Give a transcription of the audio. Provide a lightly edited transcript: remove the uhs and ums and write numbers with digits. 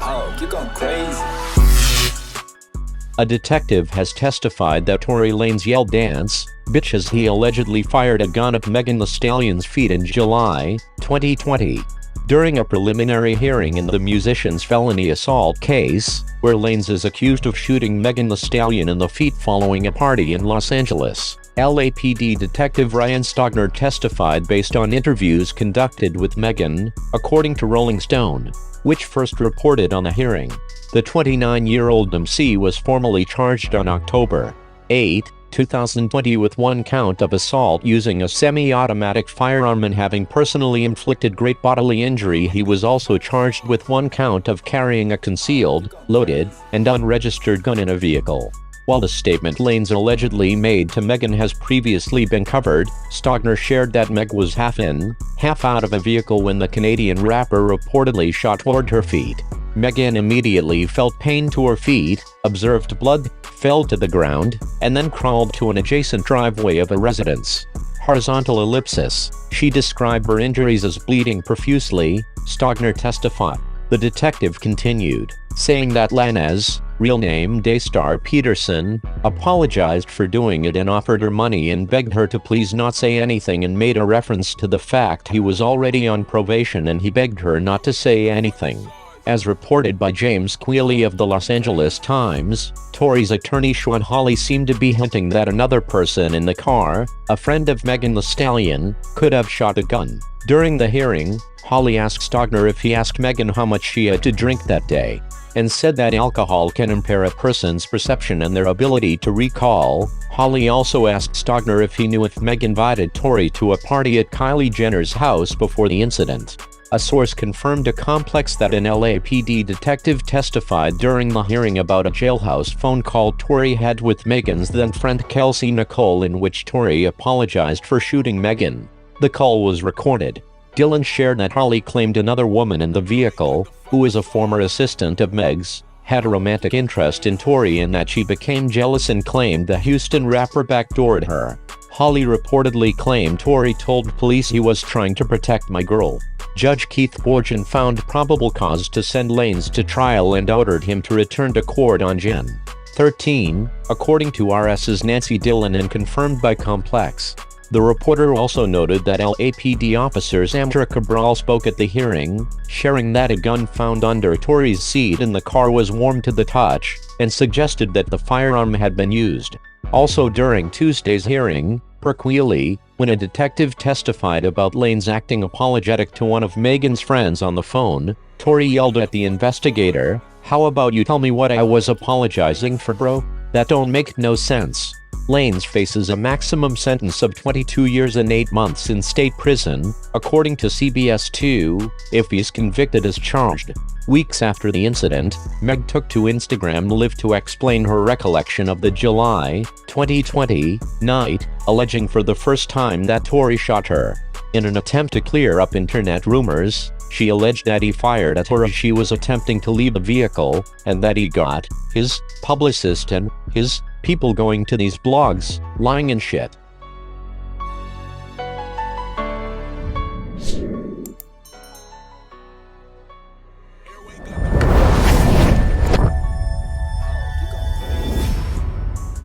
Oh, you going crazy. A detective has testified that Tory Lanez yelled "dance, bitch" as he allegedly fired a gun at Megan Thee Stallion's feet in July 2020. During a preliminary hearing in the musician's felony assault case, where Lanez is accused of shooting Megan Thee Stallion in the feet following a party in Los Angeles, LAPD Detective Ryan Stogner testified based on interviews conducted with Megan, according to Rolling Stone, which first reported on the hearing. The 29-year-old MC was formally charged on October 8, 2020 with one count of assault using a semi-automatic firearm and having personally inflicted great bodily injury. He was also charged with one count of carrying a concealed, loaded, and unregistered gun in a vehicle. While the statement Lanez allegedly made to Megan has previously been covered, Stogner shared that Meg was half in, half out of a vehicle when the Canadian rapper reportedly shot toward her feet. Megan immediately felt pain to her feet, observed blood, fell to the ground, and then crawled to an adjacent driveway of a residence. Horizontal ellipsis. She described her injuries as bleeding profusely, Stogner testified. The detective continued, saying that Lanez, real name Daystar Peterson, apologized for doing it and offered her money and begged her to please not say anything and made a reference to the fact he was already on probation and he begged her not to say anything. As reported by James Queally of the Los Angeles Times, Tory's attorney Sean Hawley seemed to be hinting that another person in the car, a friend of Megan Thee Stallion, could have shot a gun. During the hearing, Hawley asked Stogner if he asked Megan how much she had to drink that day, and said that alcohol can impair a person's perception and their ability to recall. Hawley also asked Stogner if he knew if Meg invited Tory to a party at Kylie Jenner's house before the incident. A source confirmed to Complex that an LAPD detective testified during the hearing about a jailhouse phone call Tory had with Megan's then-friend Kelsey Nicole in which Tory apologized for shooting Megan. The call was recorded. Dylan shared that Hawley claimed another woman in the vehicle, who is a former assistant of Meg's, had a romantic interest in Tory and that she became jealous and claimed the Houston rapper backdoored her. Hawley reportedly claimed Tory told police he was trying to protect my girl. Judge Keith Borgen found probable cause to send Lanez to trial and ordered him to return to court on Jan. 13, according to RS's Nancy Dillon and confirmed by Complex. The reporter also noted that LAPD officer Sandra Cabral spoke at the hearing, sharing that a gun found under Tory's seat in the car was warm to the touch, and suggested that the firearm had been used. Also during Tuesday's hearing, per Queally, when a detective testified about Lanez acting apologetic to one of Megan's friends on the phone, Tory yelled at the investigator, "How about you tell me what I was apologizing for, bro? That don't make no sense." Lanez faces a maximum sentence of 22 years and 8 months in state prison, according to CBS 2, if he's convicted as charged. Weeks after the incident, Meg took to Instagram Live to explain her recollection of the July 2020 night, alleging for the first time that Tory shot her. In an attempt to clear up internet rumors, she alleged that he fired at her as she was attempting to leave the vehicle, and that he got his publicist and his people going to these blogs, lying and shit.